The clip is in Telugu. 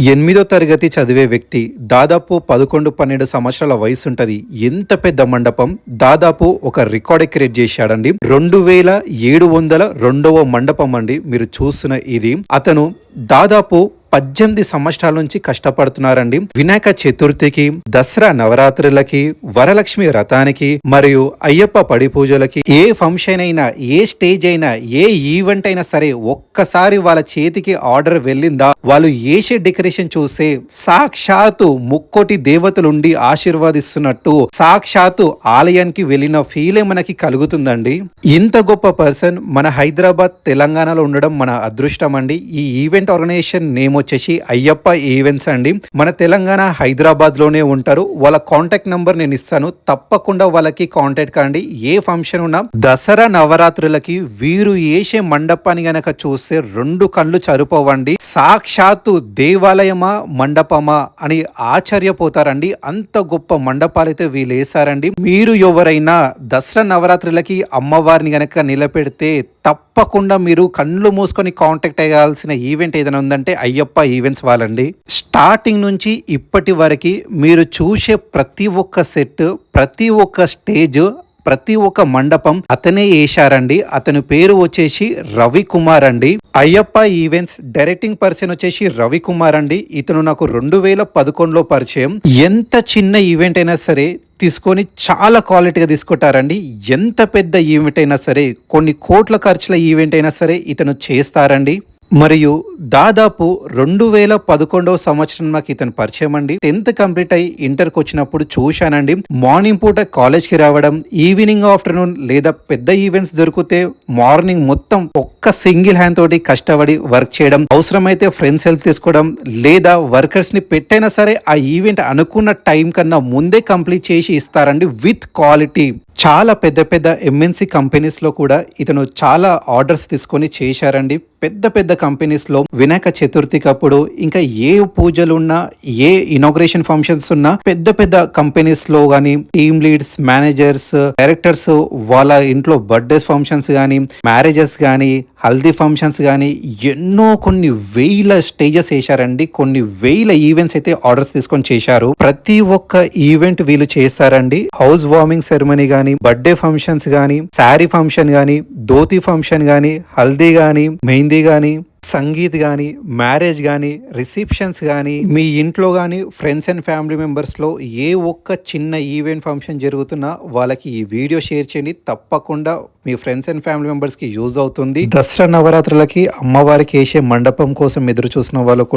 ఎనిమిదో తరగతి చదివే వ్యక్తి దాదాపు 11-12 సంవత్సరాల వయసు ఉంటది. ఎంత పెద్ద మండపం, దాదాపు ఒక రికార్డ్ క్రియేట్ చేశాడండి. 2702వ మండపం అండి మీరు చూస్తున్న ఇది. అతను దాదాపు 18 సంవత్సరాల నుంచి కష్టపడుతున్నారండి. వినాయక చతుర్థికి, దసరా నవరాత్రులకి, వరలక్ష్మి వ్రతానికి మరియు అయ్యప్ప పడి పూజలకి, ఏ ఫంక్షన్ అయినా, ఏ స్టేజ్ అయినా, ఏ ఈవెంట్ అయినా సరే ఒక్కసారి వాళ్ళ చేతికి ఆర్డర్ వెళ్ళిందా, వాళ్ళు ఏసే డెకరేషన్ చూస్తే సాక్షాత్తు ముక్కోటి దేవతలుండి ఆశీర్వాదిస్తున్నట్టు సాక్షాత్తు ఆలయానికి వెళ్ళిన ఫీలే మనకి కలుగుతుందండి. ఇంత గొప్ప పర్సన్ మన హైదరాబాద్, తెలంగాణలో ఉండడం మన అదృష్టం అండి. ఈ ఈవెంట్ ఆర్గనైజేషన్ నేమ్ వచ్చేసి అయ్యప్ప ఈవెంట్స్ అండి. మన తెలంగాణ హైదరాబాద్ లోనే ఉంటారు. వాళ్ళ కాంటాక్ట్ నంబర్ నేను ఇస్తాను, తప్పకుండా వాళ్ళకి కాంటాక్ట్ కాండి. ఏ ఫంక్షన్ ఉన్నా దసరా నవరాత్రులకి వీరు వేసే మండపాన్ని గనక చూస్తే 2 కళ్ళు చరిపోవండి. సాక్షాత్తు దేవాలయమా మండపమా అని ఆశ్చర్యపోతారండి. అంత గొప్ప మండపాలైతే వీళ్ళు వేసారండి. మీరు ఎవరైనా దసరా నవరాత్రులకి అమ్మవారిని గనక నిలబెడితే తప్పకుండా మీరు కళ్ళు మూసుకొని కాంటాక్ట్ అయ్యాల్సిన ఈవెంట్ ఏదైనా ఉందంటే అయ్యప్ప ఈవెంట్స్ వాళ్ళండి. స్టార్టింగ్ నుంచి ఇప్పటి వరకు మీరు చూసే ప్రతి ఒక్క సెట్, ప్రతి ఒక్క స్టేజ్, ప్రతి ఒక్క మండపం అతనే వేశారండి. అతని పేరు వచ్చేసి రవికుమార్ అండి. అయ్యప్ప ఈవెంట్స్ డైరెక్టింగ్ పర్సన్ వచ్చేసి రవికుమార్ అండి. ఇతను నాకు 2011లో పరిచయం. ఎంత చిన్న ఈవెంట్ అయినా సరే తీసుకొని చాలా క్వాలిటీగా తీసుకుంటారండి. ఎంత పెద్ద ఈవెంట్ అయినా సరే, కొన్ని కోట్ల ఖర్చుల ఈవెంట్ అయినా సరే ఇతను చేస్తారండి. మరియు దాదాపు 2011వ సంవత్సరం నాకు ఇతను పరిచయం అండి. 10th కంప్లీట్ అయ్యి ఇంటర్కి వచ్చినప్పుడు చూశానండి. మార్నింగ్ పూట కాలేజ్కి రావడం, ఈవినింగ్ ఆఫ్టర్నూన్ లేదా పెద్ద ఈవెంట్స్ దొరికితే మార్నింగ్ మొత్తం ఒక్క సింగిల్ హ్యాండ్ తోటి కష్టపడి వర్క్ చేయడం, అవసరమైతే ఫ్రెండ్స్ హెల్ప్ తీసుకోవడం లేదా వర్కర్స్ ని పెట్టైనా సరే ఆ ఈవెంట్ అనుకున్న టైం కన్నా ముందే కంప్లీట్ చేసి ఇస్తారండి విత్ క్వాలిటీ. చాలా పెద్ద పెద్ద ఎంఎన్సి కంపెనీస్లో కూడా ఇతను చాలా ఆర్డర్స్ తీసుకొని చేశారండి. పెద్ద పెద్ద కంపెనీస్లో వినాయక చతుర్థికి అప్పుడు, ఇంకా ఏ పూజలు ఉన్నా, ఏ ఇనాగ్రేషన్ ఫంక్షన్స్ ఉన్నా, పెద్ద పెద్ద కంపెనీస్లో కానీ టీమ్ లీడ్స్, మేనేజర్స్, డైరెక్టర్స్ వాళ్ళ ఇంట్లో బర్త్డేస్ ఫంక్షన్స్ కానీ, మ్యారేజెస్ కానీ, హల్దీ ఫంక్షన్స్ కానీ ఎన్నో కొన్ని వేల స్టేజెస్ వేశారండి. కొన్ని వేల ఈవెంట్స్ అయితే ఆర్డర్స్ తీసుకొని చేశారు. ప్రతి ఒక్క ఈవెంట్ వీళ్ళు చేస్తారండి. హౌస్ వార్మింగ్ సెరమనీ కానీ, బర్త్డే ఫంక్షన్స్ కానీ, శారీ ఫంక్షన్ కానీ, ధోతి ఫంక్షన్ కానీ, హల్దీ కానీ, మెహందీ కానీ, సంగీత్ కానీ, మ్యారేజ్ కానీ, రిసెప్షన్స్ కానీ, మీ ఇంట్లో కానీ ఫ్రెండ్స్ అండ్ ఫ్యామిలీ మెంబర్స్లో ఏ ఒక్క చిన్న ఈవెంట్ ఫంక్షన్ జరుగుతున్నా వాళ్ళకి ఈ వీడియో షేర్ చేయండి. తప్పకుండా మీ ఫ్రెండ్స్ అండ్ ఫ్యామిలీ మెంబర్స్కి యూజ్ అవుతుంది. దసరా నవరాత్రులకి అమ్మవారికి వేసే మండపం కోసం ఎదురు చూసిన వాళ్ళు